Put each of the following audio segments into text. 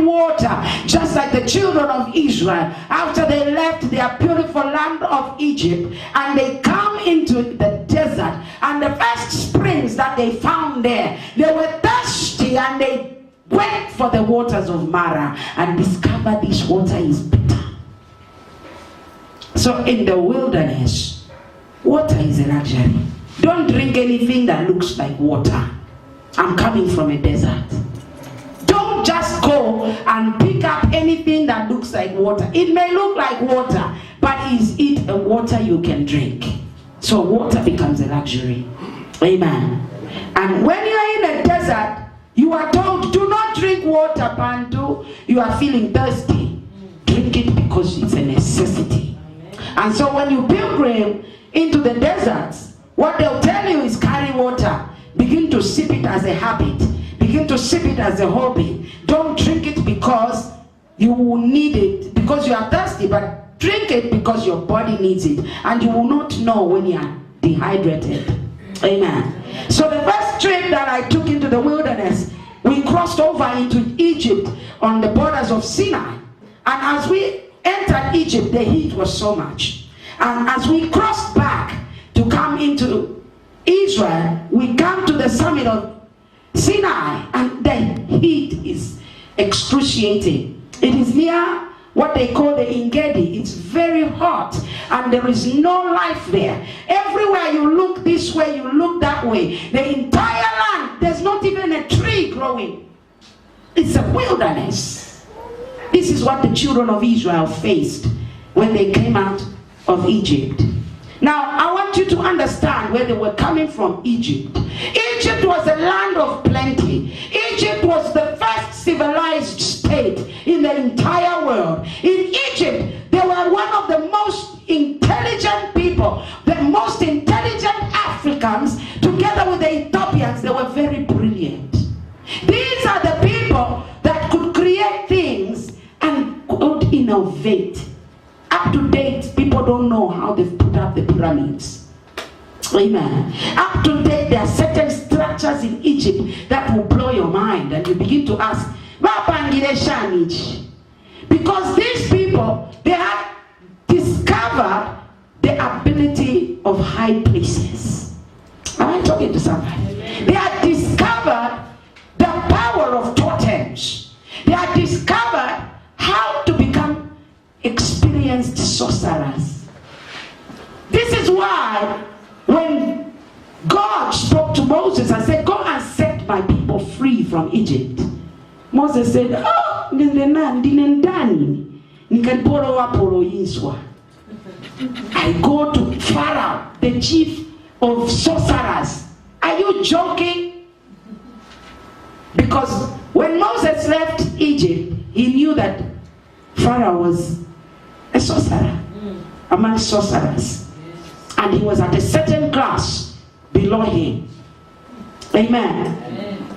find water, just like the children of Israel after they left their beautiful land of Egypt and they come into the desert, and the first springs that they found there, they were thirsty and they went for the waters of Mara and discovered this water is bitter. So in the wilderness, water is a luxury. Don't drink anything that looks like water. I'm coming from a desert. Don't just go and pick up anything that looks like water. It may look like water, but is it a water you can drink? So water becomes a luxury. Amen. And when you are in a desert, you are told, do not drink water, Bantu. You are feeling thirsty. Drink it because it's a necessity. And so when you pilgrim into the deserts, what they'll tell you is carry water. Begin to sip it as a habit. Begin to sip it as a hobby. Don't drink it because you will need it, because you are thirsty, but drink it because your body needs it. And you will not know when you are dehydrated. Amen. So the first trip that I took into the wilderness, we crossed over into Egypt on the borders of Sinai. And as we entered Egypt, the heat was so much. And as we crossed back to come into Israel, we come to the summit of Sinai, and the heat is excruciating. It is near what they call the Engedi. It's very hot and there is no life there. Everywhere you look this way, you look that way. The entire land, there's not even a tree growing. It's a wilderness. This is what the children of Israel faced when they came out of Egypt. Now, I want you to understand where they were coming from. Egypt. Egypt was a land of plenty. Egypt was the first civilized state in the entire world. In Egypt, they were one of the most intelligent people, the most intelligent Africans, together with the Ethiopians. They were very brilliant. These are the people that could create things and could innovate. Up to date, people don't know how they've put up the pyramids. Amen. Up to date, there are certain structures in Egypt that will blow your mind, and you begin to ask, because these people, they had discovered the ability of high places. Am I talking to somebody? They had discovered the power of totems. They had discovered how to become experienced sorcerers. This is why when God spoke to Moses and said, go and set my people free from Egypt, Moses said, oh, I go to Pharaoh, the chief of sorcerers. Are you joking? Because when Moses left Egypt, he knew that Pharaoh was a sorcerer among sorcerers, and he was at a certain class below him. Amen.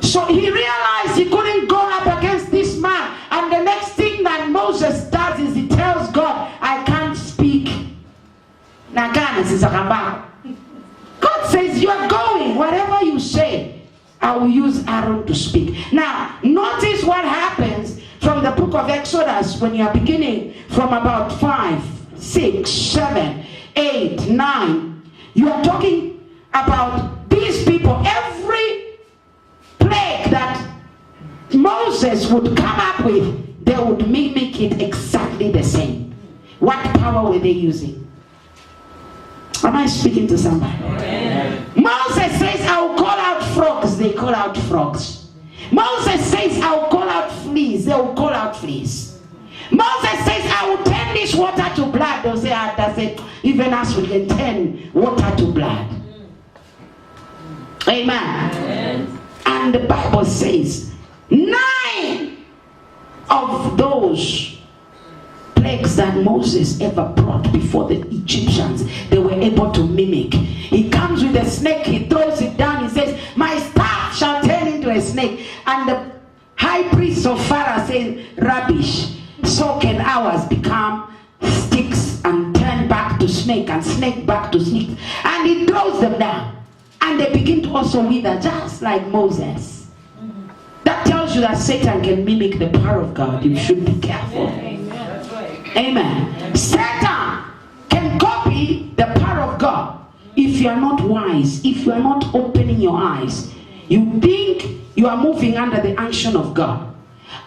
So he realized he couldn't go up against this man, and the next thing that Moses does is he tells God, I can't speak. God says, you are going, whatever you say, I will use Aaron to speak. Now notice what happens from the book of Exodus when you are beginning from about 5, 6, 7, 8, 9. You are talking about these people. Every plague that Moses would come up with, they would mimic it exactly the same. What power were they using? Am I speaking to somebody? Amen. Moses says, I will call out frogs. They call out frogs. Moses says, I will call out fleas. They will call out fleas. Moses says, I will turn this water to blood. They'll say, does it even us we can turn water to blood? Amen. Amen. And the Bible says, 9 of those plagues that Moses ever brought before the Egyptians, they were able to mimic. He comes with a snake, he throws it down, he says, my staff shall turn into a snake. And the high priest of Pharaoh says, rubbish, so can ours become sticks and turn back to snake and snake back to snake. And he throws them down, and they begin to also wither just like Moses. That tells tells you that Satan can mimic the power of God, you should be careful. Amen. Satan can copy the power of God. If you are not wise, if you are not opening your eyes, you think you are moving under the unction of God.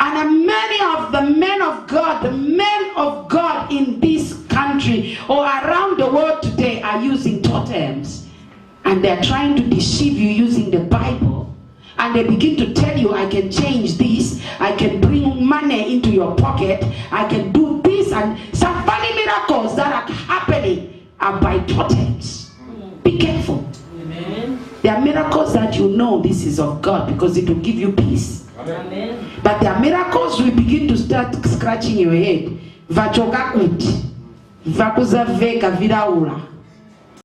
And many of the men of God, the men of God in this country or around the world today are using totems. And they're trying to deceive you using the Bible. And they begin to tell you, I can change this, I can bring money into your pocket, I can do this, and some funny miracles that are happening are by totems. Be careful. Amen. There are miracles that you know this is of God because it will give you peace. Amen. But there are miracles we begin to start scratching your head. Vachoka kuti, vakuza veka viraura.